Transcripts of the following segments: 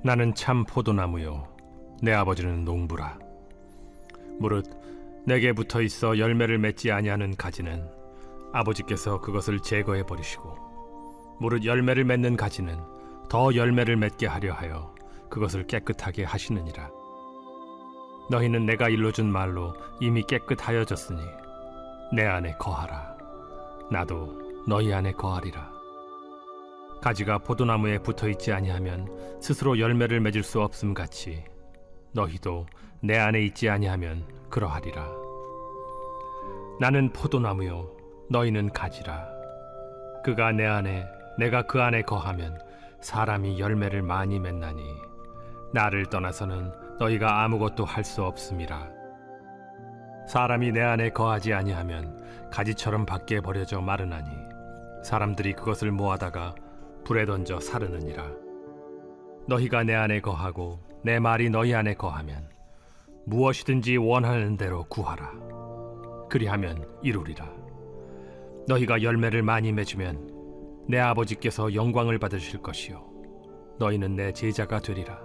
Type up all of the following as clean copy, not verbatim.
나는 참 포도나무요 내 아버지는 농부라. 무릇 내게 붙어 있어 열매를 맺지 아니하는 가지는 아버지께서 그것을 제거해 버리시고, 무릇 열매를 맺는 가지는 더 열매를 맺게 하려 하여 그것을 깨끗하게 하시느니라. 너희는 내가 일러준 말로 이미 깨끗하여졌으니 내 안에 거하라. 나도 너희 안에 거하리라. 가지가 포도나무에 붙어있지 아니하면 스스로 열매를 맺을 수 없음 같이 너희도 내 안에 있지 아니하면 그러하리라. 나는 포도나무요 너희는 가지라. 그가 내 안에 내가 그 안에 거하면 사람이 열매를 많이 맺나니 나를 떠나서는 너희가 아무것도 할 수 없음이라. 사람이 내 안에 거하지 아니하면 가지처럼 밖에 버려져 마르나니 사람들이 그것을 모아다가 불에 던져 사르느니라. 너희가 내 안에 거하고 내 말이 너희 안에 거하면 무엇이든지 원하는 대로 구하라. 그리하면 이루리라. 너희가 열매를 많이 맺으면 내 아버지께서 영광을 받으실 것이요 너희는 내 제자가 되리라.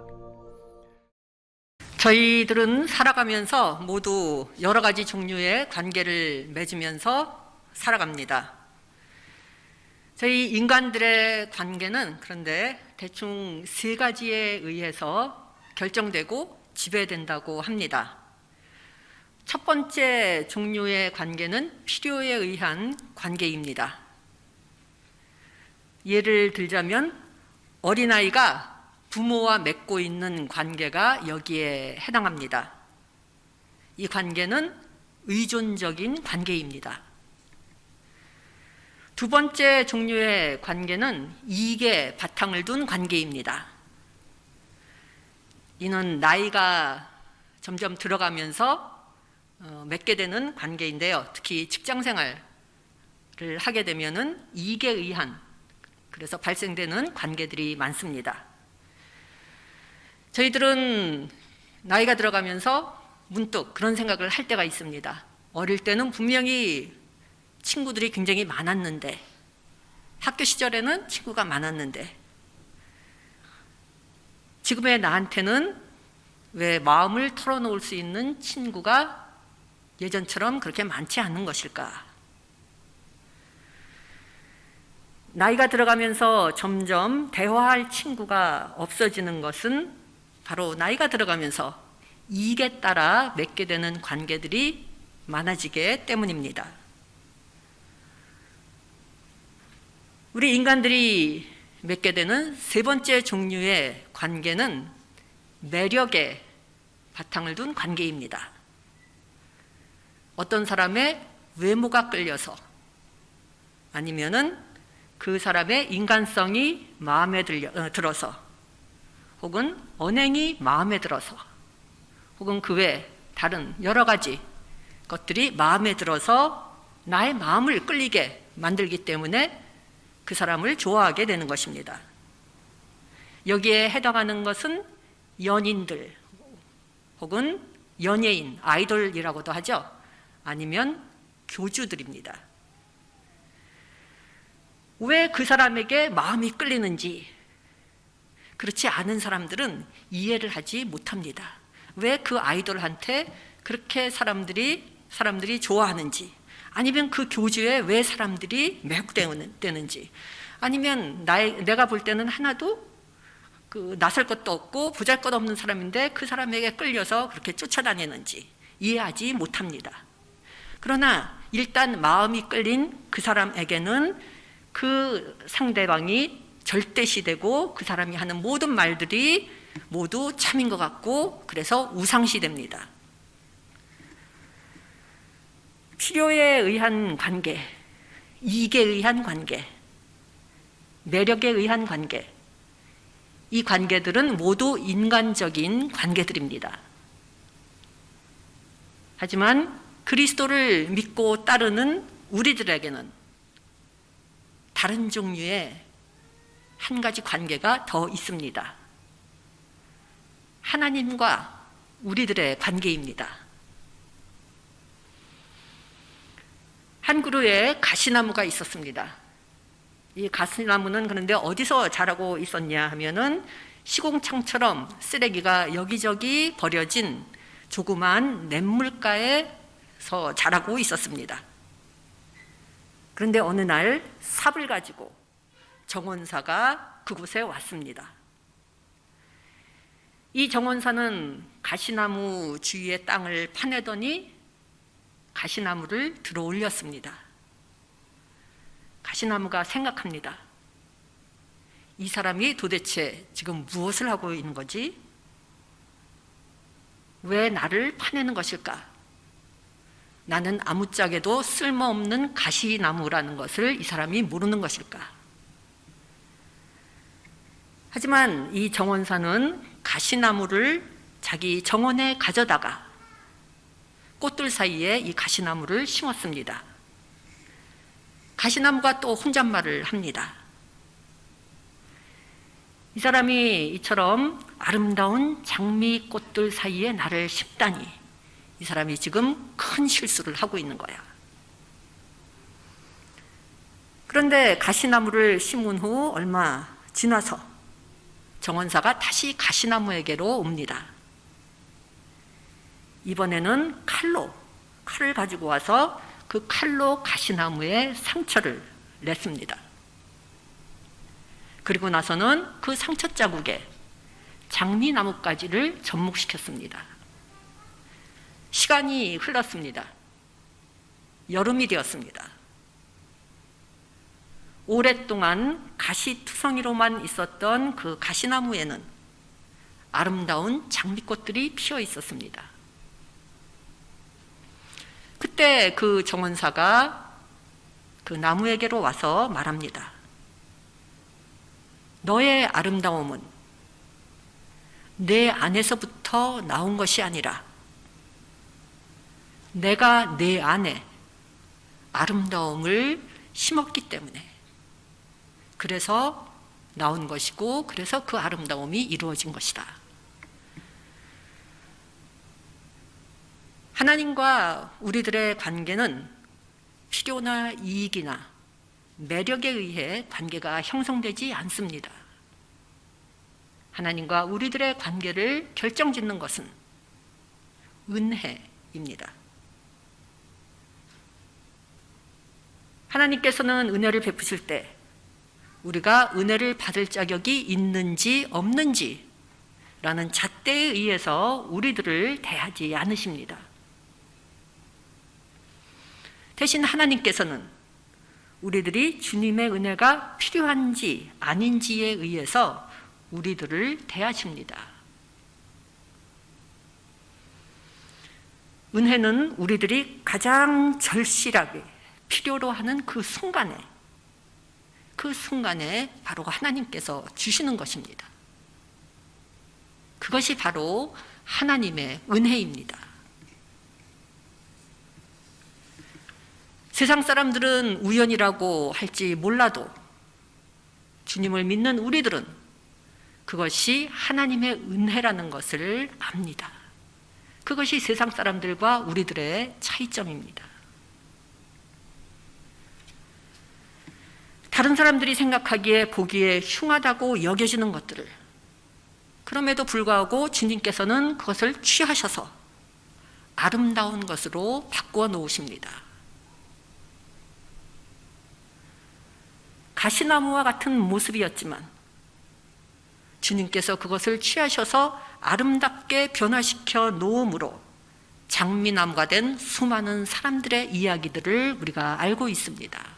저희들은 살아가면서 모두 여러 가지 종류의 관계를 맺으면서 살아갑니다. 저희 인간들의 관계는 그런데 대충 세 가지에 의해서 결정되고 지배된다고 합니다. 첫 번째 종류의 관계는 필요에 의한 관계입니다. 예를 들자면 어린아이가 부모와 맺고 있는 관계가 여기에 해당합니다. 이 관계는 의존적인 관계입니다. 두 번째 종류의 관계는 이익에 바탕을 둔 관계입니다. 이는 나이가 점점 들어가면서 맺게 되는 관계인데요. 특히 직장생활을 하게 되면은 이익에 의한, 그래서 발생되는 관계들이 많습니다. 저희들은 나이가 들어가면서 문득 그런 생각을 할 때가 있습니다. 어릴 때는 분명히 친구들이 굉장히 많았는데, 학교 시절에는 친구가 많았는데, 지금의 나한테는 왜 마음을 털어놓을 수 있는 친구가 예전처럼 그렇게 많지 않은 것일까? 나이가 들어가면서 점점 대화할 친구가 없어지는 것은 바로 나이가 들어가면서 이익에 따라 맺게 되는 관계들이 많아지기 때문입니다. 우리 인간들이 맺게 되는 세 번째 종류의 관계는 매력에 바탕을 둔 관계입니다. 어떤 사람의 외모가 끌려서, 아니면은 그 사람의 인간성이 마음에 들어서, 혹은 언행이 마음에 들어서, 혹은 그 외 다른 여러 가지 것들이 마음에 들어서 나의 마음을 끌리게 만들기 때문에 그 사람을 좋아하게 되는 것입니다. 여기에 해당하는 것은 연인들, 혹은 연예인, 아이돌이라고도 하죠. 아니면 교주들입니다. 왜 그 사람에게 마음이 끌리는지 그렇지 않은 사람들은 이해를 하지 못합니다. 왜 그 아이돌한테 그렇게 사람들이 좋아하는지, 아니면 그 교주에 왜 사람들이 매혹되는지, 아니면 내가 볼 때는 하나도 나설 것도 없고 보잘것없는 사람인데 그 사람에게 끌려서 그렇게 쫓아다니는지 이해하지 못합니다. 그러나 일단 마음이 끌린 그 사람에게는 그 상대방이 절대시되고 그 사람이 하는 모든 말들이 모두 참인 것 같고, 그래서 우상시됩니다. 필요에 의한 관계, 이익에 의한 관계, 매력에 의한 관계, 이 관계들은 모두 인간적인 관계들입니다. 하지만 그리스도를 믿고 따르는 우리들에게는 다른 종류의 한 가지 관계가 더 있습니다. 하나님과 우리들의 관계입니다. 한 그루에 가시나무가 있었습니다. 이 가시나무는 그런데 어디서 자라고 있었냐 하면은 시공창처럼 쓰레기가 여기저기 버려진 조그만 냇물가에서 자라고 있었습니다. 그런데 어느 날 삽을 가지고 정원사가 그곳에 왔습니다. 이 정원사는 가시나무 주위의 땅을 파내더니 가시나무를 들어 올렸습니다. 가시나무가 생각합니다. 이 사람이 도대체 지금 무엇을 하고 있는 거지? 왜 나를 파내는 것일까? 나는 아무짝에도 쓸모없는 가시나무라는 것을 이 사람이 모르는 것일까? 하지만 이 정원사는 가시나무를 자기 정원에 가져다가 꽃들 사이에 이 가시나무를 심었습니다. 가시나무가 또 혼잣말을 합니다. 이 사람이 이처럼 아름다운 장미꽃들 사이에 나를 심다니, 이 사람이 지금 큰 실수를 하고 있는 거야. 그런데 가시나무를 심은 후 얼마 지나서 정원사가 다시 가시나무에게로 옵니다. 이번에는 칼을 가지고 와서 그 칼로 가시나무에 상처를 냈습니다. 그리고 나서는 그 상처 자국에 장미나뭇가지를 접목시켰습니다. 시간이 흘렀습니다. 여름이 되었습니다. 오랫동안 가시투성이로만 있었던 그 가시나무에는 아름다운 장미꽃들이 피어 있었습니다. 그때 그 정원사가 그 나무에게로 와서 말합니다. 너의 아름다움은 내 안에서부터 나온 것이 아니라 내가 내 안에 아름다움을 심었기 때문에 그래서 나온 것이고 그래서 그 아름다움이 이루어진 것이다. 하나님과 우리들의 관계는 필요나 이익이나 매력에 의해 관계가 형성되지 않습니다. 하나님과 우리들의 관계를 결정짓는 것은 은혜입니다. 하나님께서는 은혜를 베푸실 때 우리가 은혜를 받을 자격이 있는지 없는지 라는 잣대에 의해서 우리들을 대하지 않으십니다. 대신 하나님께서는 우리들이 주님의 은혜가 필요한지 아닌지에 의해서 우리들을 대하십니다. 은혜는 우리들이 가장 절실하게 필요로 하는 그 순간에 바로 하나님께서 주시는 것입니다. 그것이 바로 하나님의 은혜입니다. 세상 사람들은 우연이라고 할지 몰라도 주님을 믿는 우리들은 그것이 하나님의 은혜라는 것을 압니다. 그것이 세상 사람들과 우리들의 차이점입니다. 다른 사람들이 생각하기에 보기에 흉하다고 여겨지는 것들을 그럼에도 불구하고 주님께서는 그것을 취하셔서 아름다운 것으로 바꾸어 놓으십니다. 가시나무와 같은 모습이었지만 주님께서 그것을 취하셔서 아름답게 변화시켜 놓음으로 장미나무가 된 수많은 사람들의 이야기들을 우리가 알고 있습니다.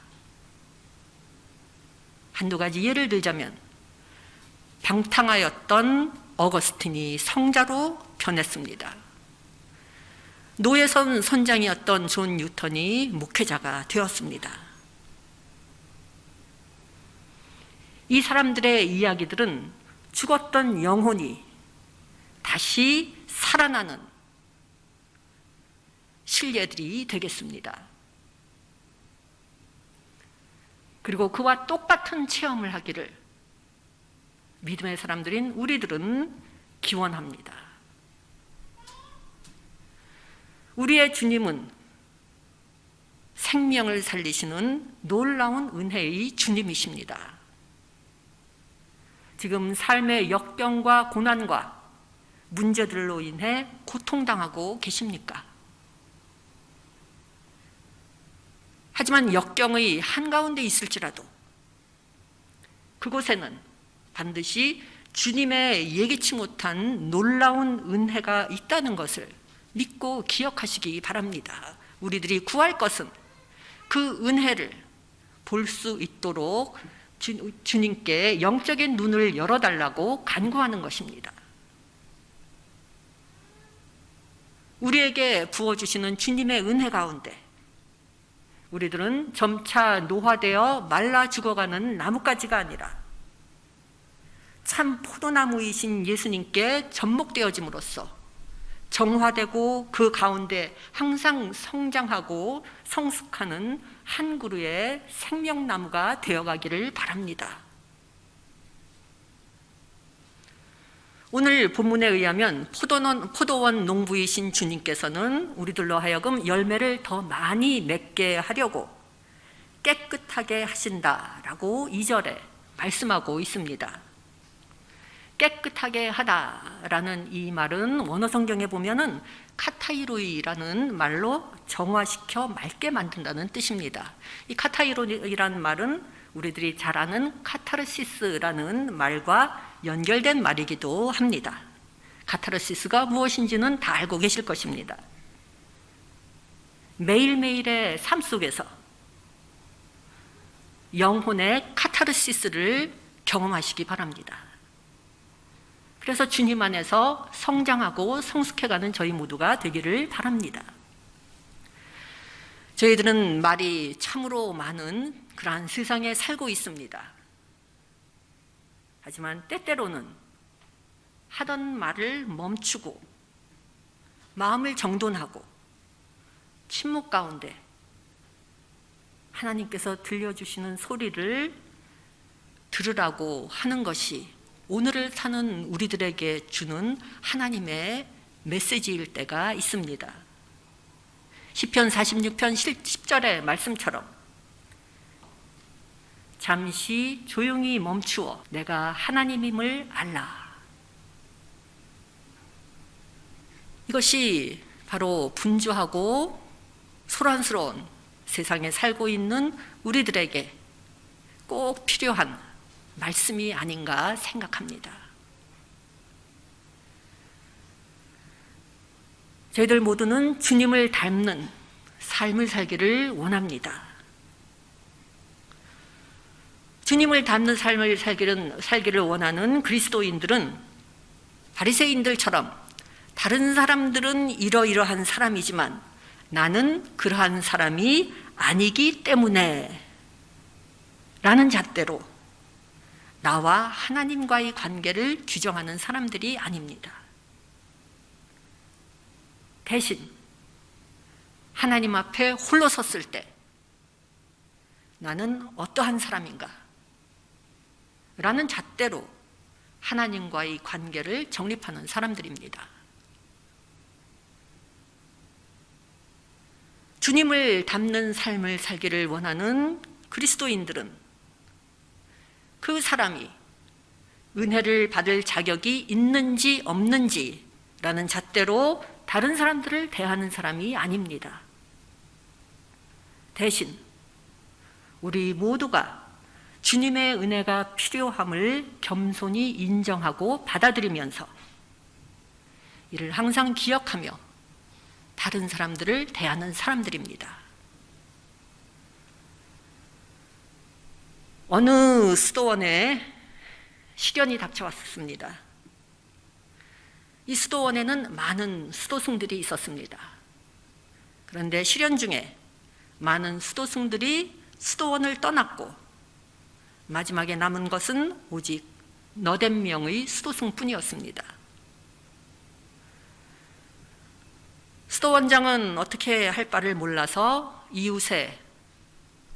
한두 가지 예를 들자면 방탕하였던 어거스틴이 성자로 변했습니다. 노예선 선장이었던 존 뉴턴이 목회자가 되었습니다. 이 사람들의 이야기들은 죽었던 영혼이 다시 살아나는 실례들이 되겠습니다. 그리고 그와 똑같은 체험을 하기를 믿음의 사람들인 우리들은 기원합니다. 우리의 주님은 생명을 살리시는 놀라운 은혜의 주님이십니다. 지금 삶의 역경과 고난과 문제들로 인해 고통당하고 계십니까? 하지만 역경의 한가운데 있을지라도 그곳에는 반드시 주님의 예기치 못한 놀라운 은혜가 있다는 것을 믿고 기억하시기 바랍니다. 우리들이 구할 것은 그 은혜를 볼 수 있도록 주님께 영적인 눈을 열어달라고 간구하는 것입니다. 우리에게 부어주시는 주님의 은혜 가운데 우리들은 점차 노화되어 말라 죽어가는 나뭇가지가 아니라 참 포도나무이신 예수님께 접목되어짐으로써 정화되고 그 가운데 항상 성장하고 성숙하는 한 그루의 생명나무가 되어가기를 바랍니다. 오늘 본문에 의하면 포도원 농부이신 주님께서는 우리들로 하여금 열매를 더 많이 맺게 하려고 깨끗하게 하신다라고 2절에 말씀하고 있습니다. 깨끗하게 하다라는 이 말은 원어 성경에 보면은 카타이로이라는 말로 정화시켜 맑게 만든다는 뜻입니다. 이 카타이로이라는 말은 우리들이 잘 아는 카타르시스라는 말과 연결된 말이기도 합니다. 카타르시스가 무엇인지는 다 알고 계실 것입니다. 매일매일의 삶 속에서 영혼의 카타르시스를 경험하시기 바랍니다. 그래서 주님 안에서 성장하고 성숙해가는 저희 모두가 되기를 바랍니다. 저희들은 말이 참으로 많은 그러한 세상에 살고 있습니다. 하지만 때때로는 하던 말을 멈추고 마음을 정돈하고 침묵 가운데 하나님께서 들려주시는 소리를 들으라고 하는 것이 오늘을 사는 우리들에게 주는 하나님의 메시지일 때가 있습니다. 시편 46편 10절의 말씀처럼 잠시 조용히 멈추어 내가 하나님임을 알라. 이것이 바로 분주하고 소란스러운 세상에 살고 있는 우리들에게 꼭 필요한 말씀이 아닌가 생각합니다. 저희들 모두는 주님을 닮는 삶을 살기를 원합니다. 주님을 닮는 삶을 살기를 원하는 그리스도인들은 바리새인들처럼 다른 사람들은 이러이러한 사람이지만 나는 그러한 사람이 아니기 때문에 라는 잣대로 나와 하나님과의 관계를 규정하는 사람들이 아닙니다. 대신 하나님 앞에 홀로 섰을 때 나는 어떠한 사람인가? 라는 잣대로 하나님과의 관계를 정립하는 사람들입니다. 주님을 닮는 삶을 살기를 원하는 그리스도인들은 그 사람이 은혜를 받을 자격이 있는지 없는지라는 잣대로 다른 사람들을 대하는 사람이 아닙니다. 대신 우리 모두가 주님의 은혜가 필요함을 겸손히 인정하고 받아들이면서 이를 항상 기억하며 다른 사람들을 대하는 사람들입니다. 어느 수도원에 시련이 닥쳐왔습니다. 이 수도원에는 많은 수도승들이 있었습니다. 그런데 시련 중에 많은 수도승들이 수도원을 떠났고 마지막에 남은 것은 오직 80명의 수도승뿐이었습니다. 수도원장은 어떻게 할 바를 몰라서 이웃에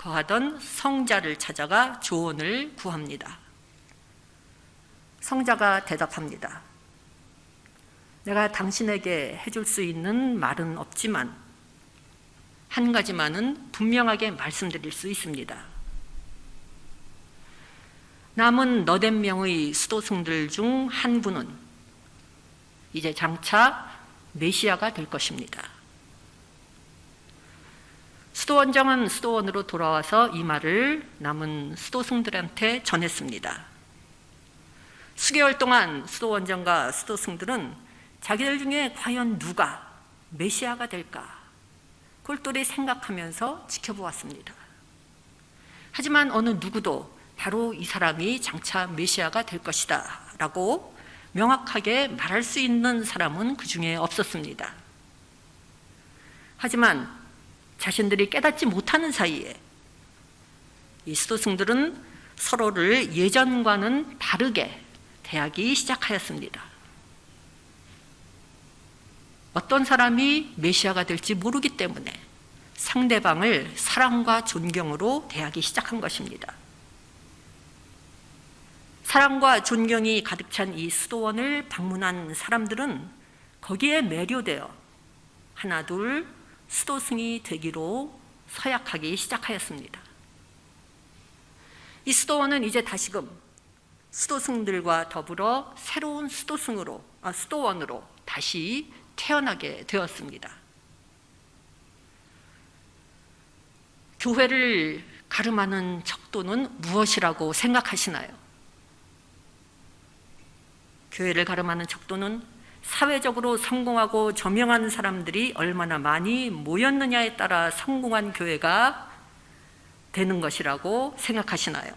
거하던 성자를 찾아가 조언을 구합니다. 성자가 대답합니다. 내가 당신에게 해줄 수 있는 말은 없지만 한 가지만은 분명하게 말씀드릴 수 있습니다. 남은 80명의 수도승들 중 한 분은 이제 장차 메시아가 될 것입니다. 수도원장은 수도원으로 돌아와서 이 말을 남은 수도승들한테 전했습니다. 수개월 동안 수도원장과 수도승들은 자기들 중에 과연 누가 메시아가 될까 골똘히 생각하면서 지켜보았습니다. 하지만 어느 누구도 바로 이 사람이 장차 메시아가 될 것이다 라고 명확하게 말할 수 있는 사람은 그 중에 없었습니다. 하지만 자신들이 깨닫지 못하는 사이에 이 수도승들은 서로를 예전과는 다르게 대하기 시작하였습니다. 어떤 사람이 메시아가 될지 모르기 때문에 상대방을 사랑과 존경으로 대하기 시작한 것입니다. 사랑과 존경이 가득 찬 이 수도원을 방문한 사람들은 거기에 매료되어 하나둘 수도승이 되기로 서약하기 시작하였습니다. 이 수도원은 이제 다시금 수도승들과 더불어 새로운 수도원으로 다시 태어나게 되었습니다. 교회를 가름하는 척도는 무엇이라고 생각하시나요? 교회를 가름하는 척도는 사회적으로 성공하고 저명한 사람들이 얼마나 많이 모였느냐에 따라 성공한 교회가 되는 것이라고 생각하시나요?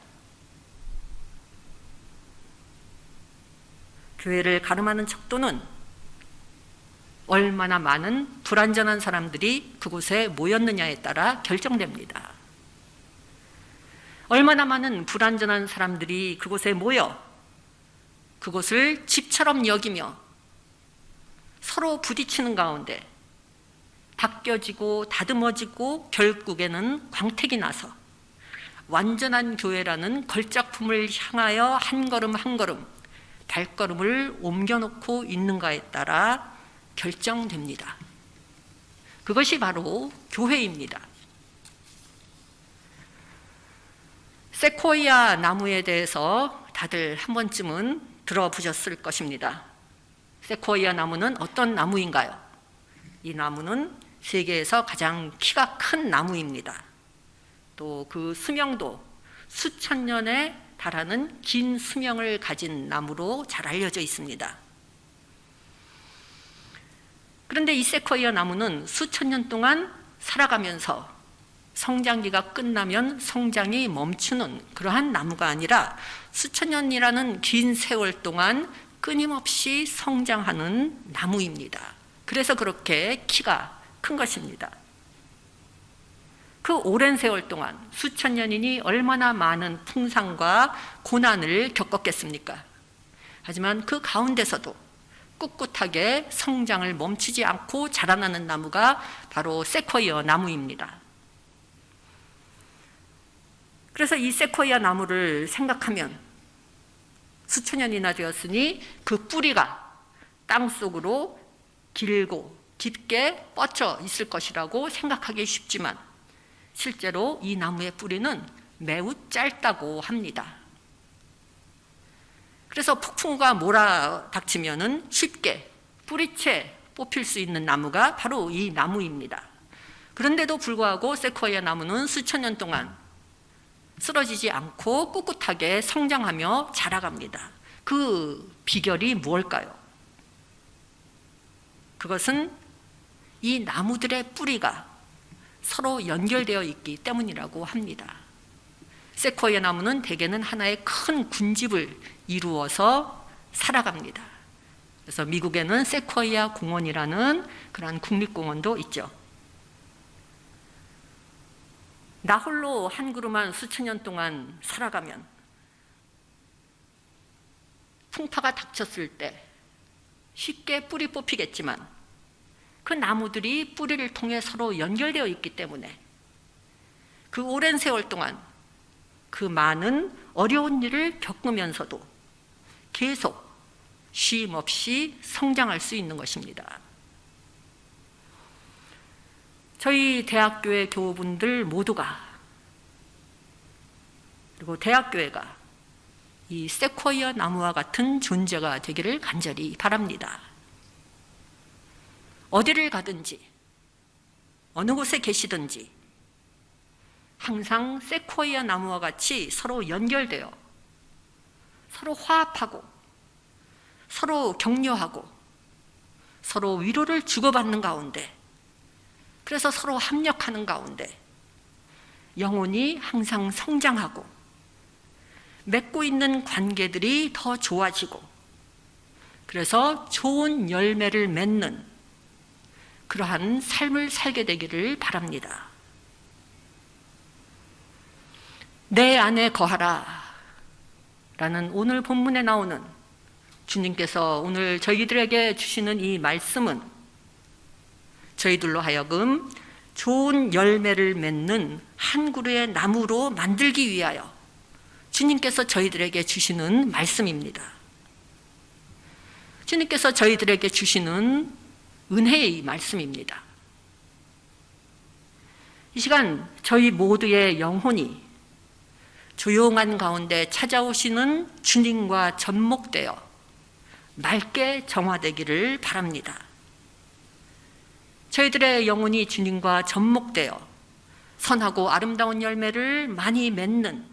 교회를 가름하는 척도는 얼마나 많은 불완전한 사람들이 그곳에 모였느냐에 따라 결정됩니다. 얼마나 많은 불완전한 사람들이 그곳에 모여 그곳을 집처럼 여기며 서로 부딪히는 가운데 바뀌어지고 다듬어지고 결국에는 광택이 나서 완전한 교회라는 걸작품을 향하여 한 걸음 한 걸음 발걸음을 옮겨놓고 있는가에 따라 결정됩니다. 그것이 바로 교회입니다. 세코이아 나무에 대해서 다들 한 번쯤은 들어보셨을 것입니다. 세코이아 나무는 어떤 나무인가요? 이 나무는 세계에서 가장 키가 큰 나무입니다. 또 그 수명도 수천 년에 달하는 긴 수명을 가진 나무로 잘 알려져 있습니다. 그런데 이 세코이아 나무는 수천 년 동안 살아가면서 성장기가 끝나면 성장이 멈추는 그러한 나무가 아니라 수천 년이라는 긴 세월 동안 끊임없이 성장하는 나무입니다. 그래서 그렇게 키가 큰 것입니다. 그 오랜 세월 동안 수천 년이니 얼마나 많은 풍상과 고난을 겪었겠습니까? 하지만 그 가운데서도 꿋꿋하게 성장을 멈추지 않고 자라나는 나무가 바로 세코이아 나무입니다. 그래서 이 세코이아 나무를 생각하면 수천 년이나 되었으니 그 뿌리가 땅속으로 길고 깊게 뻗쳐 있을 것이라고 생각하기 쉽지만 실제로 이 나무의 뿌리는 매우 짧다고 합니다. 그래서 폭풍과 몰아닥치면은 쉽게 뿌리채 뽑힐 수 있는 나무가 바로 이 나무입니다. 그런데도 불구하고 세코이아 나무는 수천 년 동안 쓰러지지 않고 꿋꿋하게 성장하며 자라갑니다. 그 비결이 무엇일까요? 그것은 이 나무들의 뿌리가 서로 연결되어 있기 때문이라고 합니다. 세코이아 나무는 대개는 하나의 큰 군집을 이루어서 살아갑니다. 그래서 미국에는 세코이아 공원이라는 그런 국립공원도 있죠. 나 홀로 한 그루만 수천 년 동안 살아가면 풍파가 닥쳤을 때 쉽게 뿌리 뽑히겠지만 그 나무들이 뿌리를 통해 서로 연결되어 있기 때문에 그 오랜 세월 동안 그 많은 어려운 일을 겪으면서도 계속 쉼 없이 성장할 수 있는 것입니다. 저희 대학교의 교우분들 모두가 그리고 대학교회가 이 세코이아 나무와 같은 존재가 되기를 간절히 바랍니다. 어디를 가든지 어느 곳에 계시든지 항상 세코이아 나무와 같이 서로 연결되어 서로 화합하고 서로 격려하고 서로 위로를 주고받는 가운데, 그래서 서로 합력하는 가운데 영혼이 항상 성장하고 맺고 있는 관계들이 더 좋아지고, 그래서 좋은 열매를 맺는 그러한 삶을 살게 되기를 바랍니다. 내 안에 거하라 라는 오늘 본문에 나오는 주님께서 오늘 저희들에게 주시는 이 말씀은 저희들로 하여금 좋은 열매를 맺는 한 그루의 나무로 만들기 위하여 주님께서 저희들에게 주시는 말씀입니다. 주님께서 저희들에게 주시는 은혜의 말씀입니다. 이 시간 저희 모두의 영혼이 조용한 가운데 찾아오시는 주님과 접목되어 맑게 정화되기를 바랍니다. 저희들의 영혼이 주님과 접목되어 선하고 아름다운 열매를 많이 맺는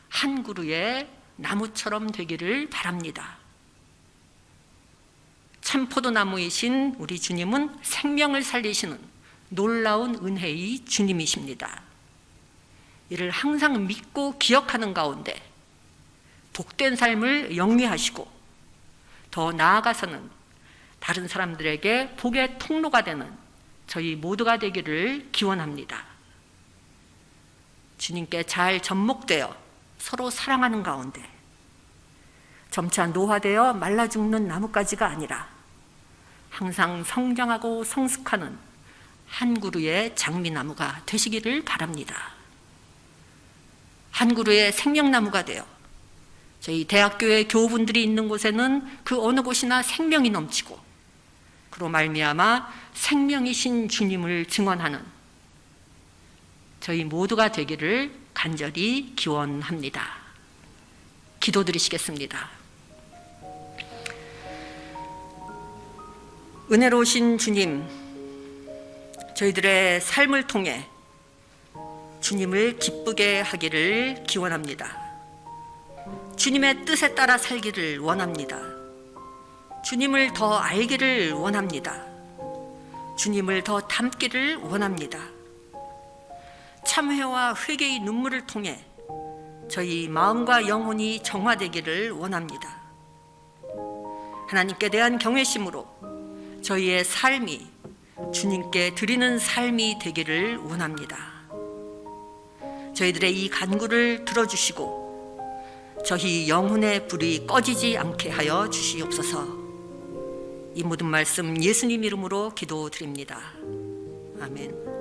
한 그루의 나무처럼 되기를 바랍니다. 참 포도나무이신 우리 주님은 생명을 살리시는 놀라운 은혜의 주님이십니다. 이를 항상 믿고 기억하는 가운데 복된 삶을 영위하시고 더 나아가서는 다른 사람들에게 복의 통로가 되는 저희 모두가 되기를 기원합니다. 주님께 잘 접목되어 서로 사랑하는 가운데 점차 노화되어 말라 죽는 나무가지가 아니라 항상 성장하고 성숙하는 한 그루의 장미나무가 되시기를 바랍니다. 한 그루의 생명나무가 되어 저희 대학교의 교우분들이 있는 곳에는 그 어느 곳이나 생명이 넘치고, 그로 말미암아 생명이신 주님을 증언하는 저희 모두가 되기를 간절히 기원합니다. 기도드리시겠습니다. 은혜로우신 주님, 저희들의 삶을 통해 주님을 기쁘게 하기를 기원합니다. 주님의 뜻에 따라 살기를 원합니다. 주님을 더 알기를 원합니다. 주님을 더 닮기를 원합니다. 참회와 회개의 눈물을 통해 저희 마음과 영혼이 정화되기를 원합니다. 하나님께 대한 경외심으로 저희의 삶이 주님께 드리는 삶이 되기를 원합니다. 저희들의 이 간구를 들어주시고 저희 영혼의 불이 꺼지지 않게 하여 주시옵소서. 이 모든 말씀 예수님 이름으로 기도드립니다. 아멘.